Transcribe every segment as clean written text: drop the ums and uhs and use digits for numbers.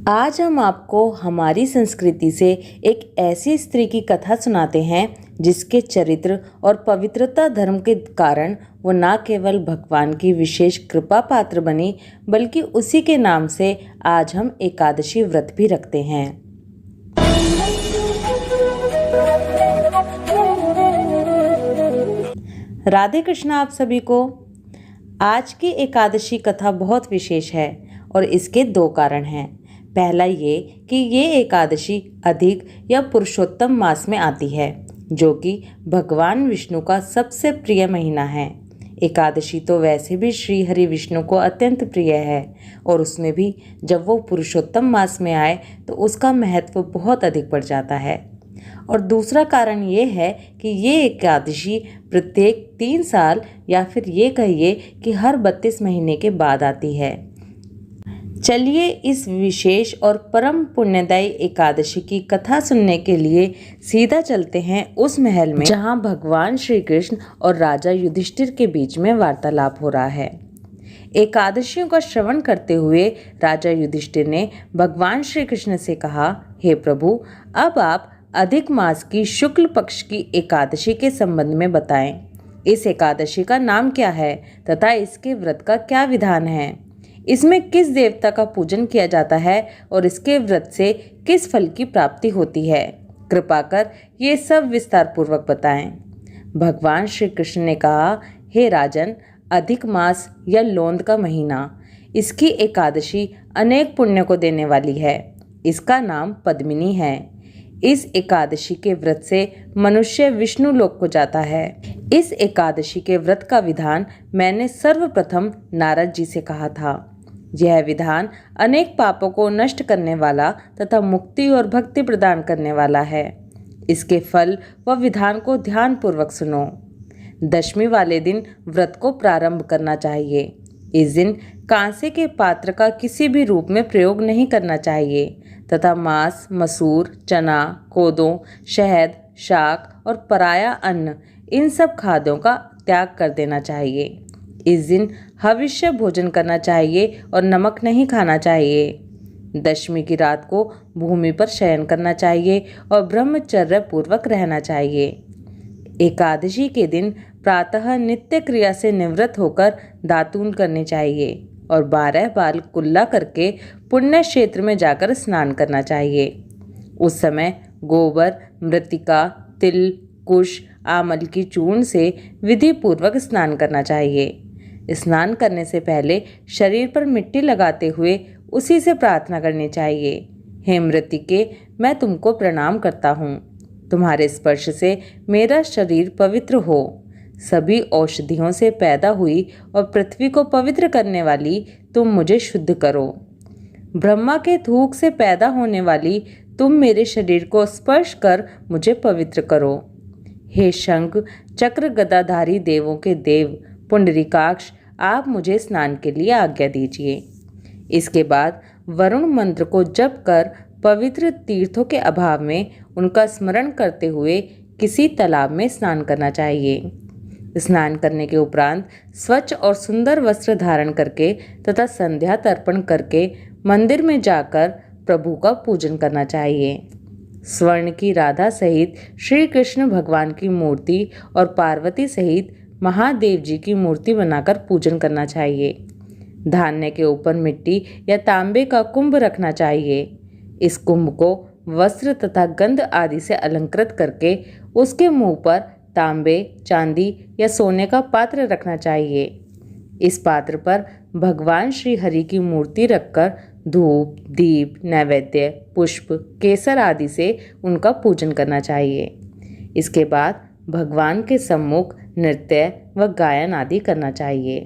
आज हम आपको हमारी संस्कृति से एक ऐसी स्त्री की कथा सुनाते हैं जिसके चरित्र और पवित्रता धर्म के कारण वो न केवल भगवान की विशेष कृपा पात्र बनी, बल्कि उसी के नाम से आज हम एकादशी व्रत भी रखते हैं। राधे कृष्ण आप सभी को। आज की एकादशी कथा बहुत विशेष है और इसके दो कारण हैं। पहला ये कि ये एकादशी अधिक या पुरुषोत्तम मास में आती है, जो कि भगवान विष्णु का सबसे प्रिय महीना है। एकादशी तो वैसे भी श्री हरि विष्णु को अत्यंत प्रिय है और उसमें भी जब वो पुरुषोत्तम मास में आए तो उसका महत्व बहुत अधिक बढ़ जाता है। और दूसरा कारण ये है कि ये एकादशी प्रत्येक 3 साल या फिर ये कहिए कि हर 32 महीने के बाद आती है। चलिए इस विशेष और परम पुण्यदायी एकादशी की कथा सुनने के लिए सीधा चलते हैं उस महल में जहां भगवान श्री कृष्ण और राजा युधिष्ठिर के बीच में वार्तालाप हो रहा है। एकादशियों का श्रवण करते हुए राजा युधिष्ठिर ने भगवान श्री कृष्ण से कहा, हे प्रभु, अब आप अधिक मास की शुक्ल पक्ष की एकादशी के संबंध में बताएं। इस एकादशी का नाम क्या है तथा इसके व्रत का क्या विधान है? इसमें किस देवता का पूजन किया जाता है और इसके व्रत से किस फल की प्राप्ति होती है? कृपा कर ये सब विस्तार पूर्वक बताएं। भगवान श्री कृष्ण ने कहा, हे राजन, अधिक मास या लोंद का महीना, इसकी एकादशी अनेक पुण्य को देने वाली है। इसका नाम पद्मिनी है। इस एकादशी के व्रत से मनुष्य विष्णु लोक को जाता है। इस एकादशी के व्रत का विधान मैंने सर्वप्रथम नारद जी से कहा था। यह विधान अनेक पापों को नष्ट करने वाला तथा मुक्ति और भक्ति प्रदान करने वाला है। इसके फल व विधान को ध्यान पूर्वक सुनो। दशमी वाले दिन व्रत को प्रारंभ करना चाहिए। इस दिन कांसे के पात्र का किसी भी रूप में प्रयोग नहीं करना चाहिए तथा मांस, मसूर, चना, कोदों, शहद, शाक और पराया अन्न, इन सब खाद्यों का त्याग कर देना चाहिए। इस दिन हविष्य भोजन करना चाहिए और नमक नहीं खाना चाहिए। दशमी की रात को भूमि पर शयन करना चाहिए और ब्रह्मचर्य पूर्वक रहना चाहिए। एकादशी के दिन प्रातः नित्य क्रिया से निवृत्त होकर दातून करनी चाहिए और 12 बार कुल्ला करके पुण्य क्षेत्र में जाकर स्नान करना चाहिए। उस समय गोबर, मृतिका, तिल, कुश, आमल की चूर्ण से विधि पूर्वक स्नान करना चाहिए। स्नान करने से पहले शरीर पर मिट्टी लगाते हुए उसी से प्रार्थना करनी चाहिए, हे मृतिके, मैं तुमको प्रणाम करता हूँ। तुम्हारे स्पर्श से मेरा शरीर पवित्र हो। सभी औषधियों से पैदा हुई और पृथ्वी को पवित्र करने वाली तुम मुझे शुद्ध करो। ब्रह्मा के थूक से पैदा होने वाली तुम मेरे शरीर को स्पर्श कर मुझे पवित्र करो। हे शंख चक्र गदाधारी देवों के देव पुंडरीकाक्ष, आप मुझे स्नान के लिए आज्ञा दीजिए। इसके बाद वरुण मंत्र को जप कर पवित्र तीर्थों के अभाव में उनका स्मरण करते हुए किसी तालाब में स्नान करना चाहिए। स्नान करने के उपरांत स्वच्छ और सुंदर वस्त्र धारण करके तथा संध्या तर्पण करके मंदिर में जाकर प्रभु का पूजन करना चाहिए। स्वर्ण की राधा सहित श्री कृष्ण भगवान की मूर्ति और पार्वती सहित महादेव जी की मूर्ति बनाकर पूजन करना चाहिए। धान्य के ऊपर मिट्टी या तांबे का कुंभ रखना चाहिए। इस कुंभ को वस्त्र तथा गंध आदि से अलंकृत करके उसके मुंह पर तांबे, चांदी या सोने का पात्र रखना चाहिए। इस पात्र पर भगवान श्री हरि की मूर्ति रखकर धूप, दीप, नैवेद्य, पुष्प, केसर आदि से उनका पूजन करना चाहिए। इसके बाद भगवान के सम्मुख नृत्य व गायन आदि करना चाहिए।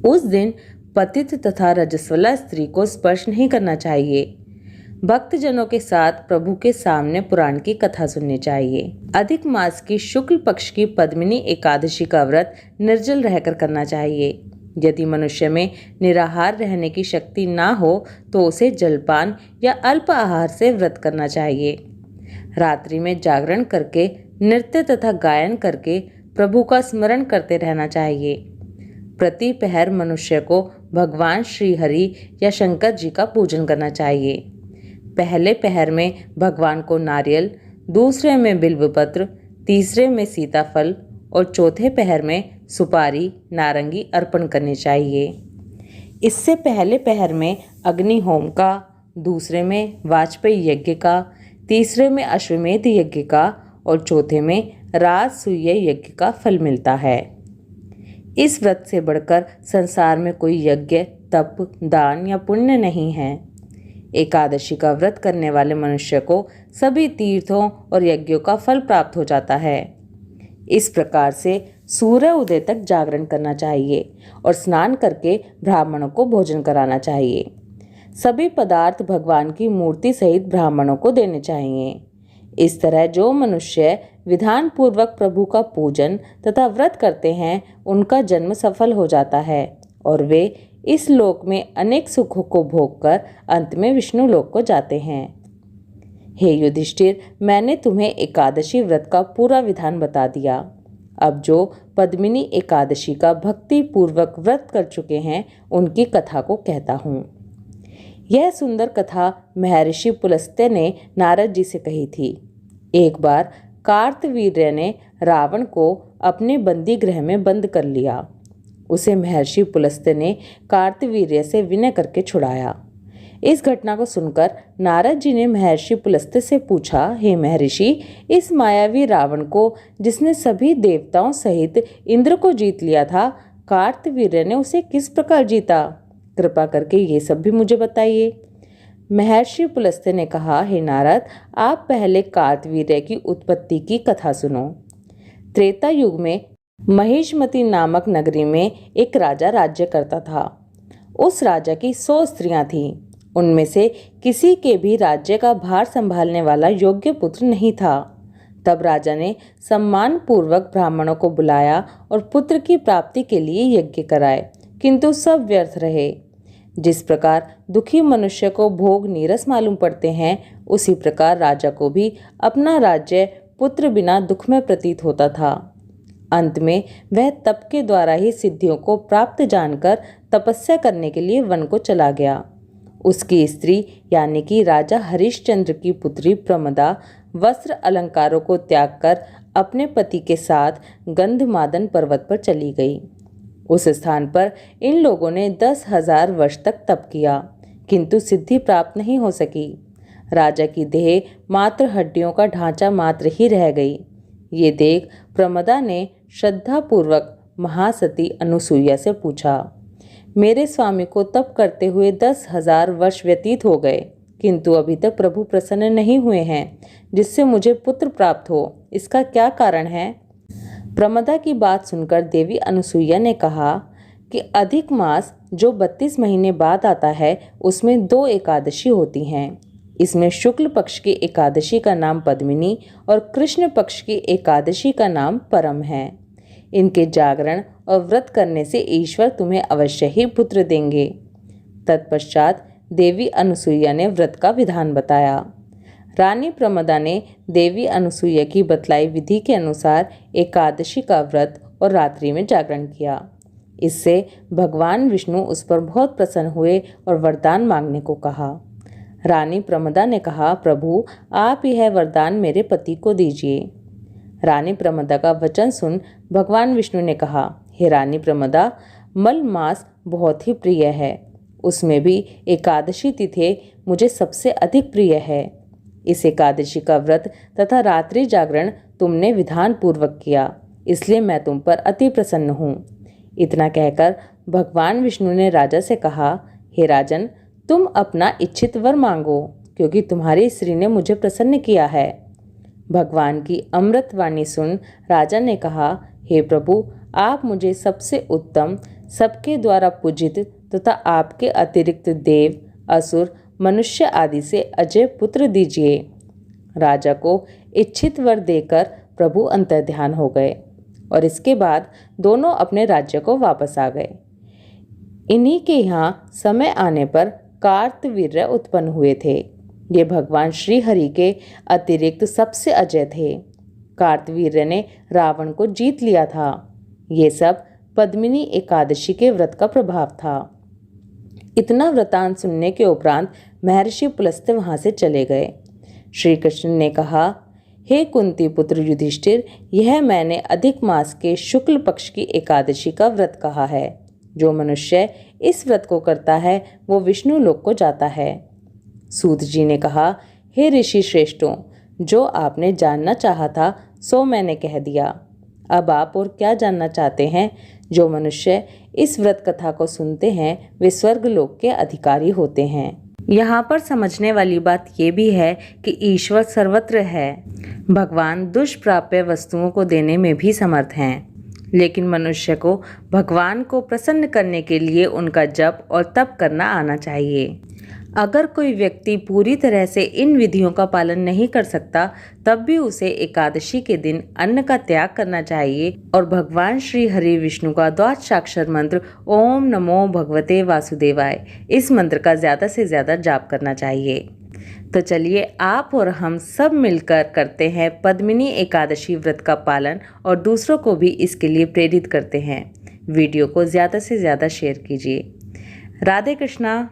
उस दिन पतित तथा रजस्वला स्त्री को स्पर्श नहीं करना चाहिए। भक्तजनों के साथ प्रभु के सामने पुराण की कथा सुननी चाहिए। अधिक मास की शुक्ल पक्ष की पद्मिनी एकादशी का व्रत निर्जल रहकर करना चाहिए। यदि मनुष्य में निराहार रहने की शक्ति ना हो तो उसे जलपान या अल्प आहार से व्रत करना चाहिए। रात्रि में जागरण करके नृत्य तथा गायन करके प्रभु का स्मरण करते रहना चाहिए। प्रति पहर मनुष्य को भगवान श्री हरि या शंकर जी का पूजन करना चाहिए। पहले पहर में भगवान को नारियल, दूसरे में बिल्वपत्र, तीसरे में सीताफल और चौथे पहर में सुपारी, नारंगी अर्पण करनी चाहिए। इससे पहले पहर में अग्नि होम का, दूसरे में वाजपेयी यज्ञ का, तीसरे में अश्वमेध यज्ञ का और चौथे में राजसूय यज्ञ का फल मिलता है। इस व्रत से बढ़कर संसार में कोई यज्ञ, तप, दान या पुण्य नहीं है। एकादशी का व्रत करने वाले मनुष्य को सभी तीर्थों और यज्ञों का फल प्राप्त हो जाता है। इस प्रकार से सूर्य उदय तक जागरण करना चाहिए और स्नान करके ब्राह्मणों को भोजन कराना चाहिए। सभी पदार्थ भगवान की मूर्ति सहित ब्राह्मणों को देने चाहिए। इस तरह जो मनुष्य विधान पूर्वक प्रभु का पूजन तथा व्रत करते हैं, उनका जन्म सफल हो जाता है और वे इस लोक में अनेक सुखों को भोगकर अंत में विष्णु लोक को जाते हैं। हे युधिष्ठिर, मैंने तुम्हें एकादशी व्रत का पूरा विधान बता दिया। अब जो पद्मिनी एकादशी का भक्ति पूर्वक व्रत कर चुके हैं, उनकी कथा को कहता हूँ। यह सुंदर कथा महर्षि पुलस्त्य ने नारद जी से कही थी। एक बार कार्तवीर्य ने रावण को अपने बंदी गृह में बंद कर लिया। उसे महर्षि पुलस्त्य ने कार्तवीर्य से विनय करके छुड़ाया। इस घटना को सुनकर नारद जी ने महर्षि पुलस्त्य से पूछा, हे महर्षि, इस मायावी रावण को, जिसने सभी देवताओं सहित इंद्र को जीत लिया था, कार्तवीर्य ने उसे किस प्रकार जीता? कृपा करके ये सब भी मुझे बताइए। महर्षि पुलस्त्य ने कहा, हे नारद, आप पहले कार्तवीर्य की उत्पत्ति की कथा सुनो। त्रेता युग में महिष्मति नामक नगरी में एक राजा राज्य करता था। उस राजा की 100 स्त्रियां थीं। उनमें से किसी के भी राज्य का भार संभालने वाला योग्य पुत्र नहीं था। तब राजा ने सम्मान पूर्वक ब्राह्मणों को बुलाया और पुत्र की प्राप्ति के लिए यज्ञ कराए, किंतु सब व्यर्थ रहे। जिस प्रकार दुखी मनुष्य को भोग नीरस मालूम पड़ते हैं, उसी प्रकार राजा को भी अपना राज्य पुत्र बिना दुख में प्रतीत होता था। अंत में वह तप के द्वारा ही सिद्धियों को प्राप्त जानकर तपस्या करने के लिए वन को चला गया। उसकी स्त्री यानी कि राजा हरिश्चंद्र की पुत्री प्रमदा वस्त्र अलंकारों को त्याग कर अपने पति के साथ गंधमादन पर्वत पर चली गई। उस स्थान पर इन लोगों ने 10,000 वर्ष तक तप किया, किंतु सिद्धि प्राप्त नहीं हो सकी। राजा की देह मात्र हड्डियों का ढांचा मात्र ही रह गई। ये देख प्रमदा ने श्रद्धापूर्वक महासती अनुसुईया से पूछा, मेरे स्वामी को तप करते हुए 10,000 वर्ष व्यतीत हो गए, किंतु अभी तक प्रभु प्रसन्न नहीं हुए हैं, जिससे मुझे पुत्र प्राप्त हो। इसका क्या कारण है? प्रमदा की बात सुनकर देवी अनुसुईया ने कहा कि अधिक मास जो 32 महीने बाद आता है, उसमें 2 एकादशी होती हैं। इसमें शुक्ल पक्ष की एकादशी का नाम पद्मिनी और कृष्ण पक्ष की एकादशी का नाम परम है। इनके जागरण और व्रत करने से ईश्वर तुम्हें अवश्य ही पुत्र देंगे। तत्पश्चात देवी अनुसुईया ने व्रत का विधान बताया। रानी प्रमदा ने देवी अनुसुईया की बतलाई विधि के अनुसार एकादशी का व्रत और रात्रि में जागरण किया। इससे भगवान विष्णु उस पर बहुत प्रसन्न हुए और वरदान मांगने को कहा। रानी प्रमदा ने कहा, प्रभु, आप यह वरदान मेरे पति को दीजिए। रानी प्रमदा का वचन सुन भगवान विष्णु ने कहा, हे रानी प्रमदा, मल मास बहुत ही प्रिय है। उसमें भी एकादशी तिथि मुझे सबसे अधिक प्रिय है। इस एकादशी का व्रत तथा रात्रि जागरण तुमने विधान पूर्वक किया, इसलिए मैं तुम पर अति प्रसन्न हूँ। इतना कहकर भगवान विष्णु ने राजा से कहा, हे राजन, तुम अपना इच्छित वर मांगो, क्योंकि तुम्हारी स्त्री ने मुझे प्रसन्न किया है। भगवान की अमृत वाणी सुन राजा ने कहा, हे प्रभु, आप मुझे सबसे उत्तम, सबके द्वारा पूजित तथा आपके अतिरिक्त देव, असुर, मनुष्य आदि से अजय पुत्र दीजिए। राजा को इच्छित वर देकर प्रभु अंतर्ध्यान हो गए और इसके बाद दोनों अपने राज्य को वापस आ गए। इन्हीं के यहाँ समय आने पर कार्तवीर्य उत्पन्न हुए थे। ये भगवान श्री हरि के अतिरिक्त सबसे अजय थे। कार्तवीर्य ने रावण को जीत लिया था। ये सब पद्मिनी एकादशी के व्रत का प्रभाव था। इतना वृतांत सुनने के उपरांत महर्षि पुलस्त्य वहां से चले गए। श्री कृष्ण ने कहा, हे कुंती पुत्र युधिष्ठिर, यह मैंने अधिक मास के शुक्ल पक्ष की एकादशी का व्रत कहा है। जो मनुष्य इस व्रत को करता है वो विष्णु लोक को जाता है। सूत जी ने कहा, हे ऋषि श्रेष्ठों, जो आपने जानना चाहा था सो मैंने कह दिया। अब आप और क्या जानना चाहते हैं? जो मनुष्य इस व्रत कथा को सुनते हैं वे स्वर्ग लोक के अधिकारी होते हैं। यहाँ पर समझने वाली बात ये भी है कि ईश्वर सर्वत्र है। भगवान दुष्प्राप्य वस्तुओं को देने में भी समर्थ हैं, लेकिन मनुष्य को भगवान को प्रसन्न करने के लिए उनका जप और तप करना आना चाहिए। अगर कोई व्यक्ति पूरी तरह से इन विधियों का पालन नहीं कर सकता तब भी उसे एकादशी के दिन अन्न का त्याग करना चाहिए और भगवान श्री हरि विष्णु का द्वादशाक्षर मंत्र ओम नमो भगवते वासुदेवाय, इस मंत्र का ज़्यादा से ज़्यादा जाप करना चाहिए। तो चलिए आप और हम सब मिलकर करते हैं पद्मिनी एकादशी व्रत का पालन और दूसरों को भी इसके लिए प्रेरित करते हैं। वीडियो को ज़्यादा से ज़्यादा शेयर कीजिए। राधे कृष्णा।